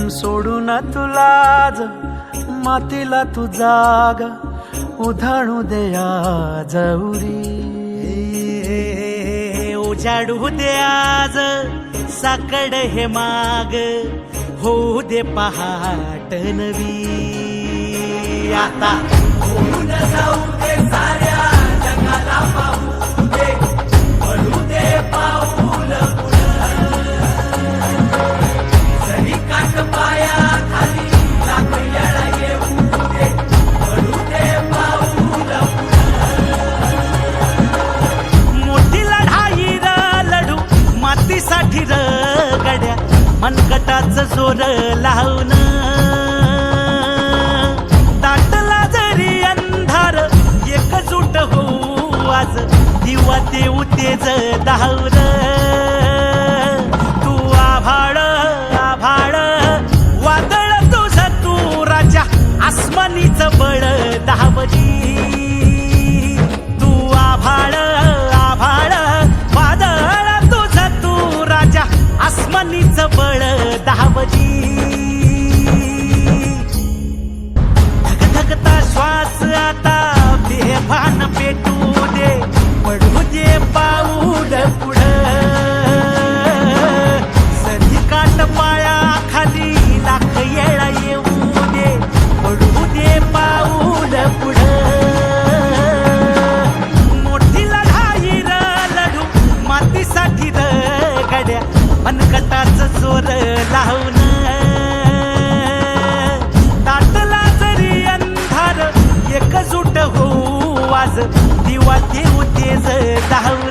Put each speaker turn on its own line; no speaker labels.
सोडून तुलाज मातीला तू जाग उधाणू दे आज उरी
उजाडू दे आज साकड हे माग होऊ दे पहाट नवी आता होऊन जाऊ दे साऱ्या जगाला पाहू दे पडू दे पाऊल जरी काट पाया खाली लाख येळा येऊ दे पडू दे पाऊल मोठी लढाई र लढू मातीसाठी र गड्या मनगटाच जोर लावून दाटला जरी अंधार एकजूट होऊ आज दिवा देऊ तेज धावर तू आभाळ आभाळ वादळ तुझ तू राजा आसमानीच बळ धावजी तू आभाळ आभाळ वादळ तुझ तू राजा आसमानीच बळ धावजी धगधगता श्वास आता बेभान पेटू दे पडू दे पाऊल पुढं सरी काट पाया खाली लाख येळा येऊ दे पडू दे पाऊल पुढं मोठी लढाई र लढू मातीसाठी र गड्या मनगटाच जोर लावून दाटला जरी अंधार एकजूट होऊ आज दिवा देऊ तेज धावून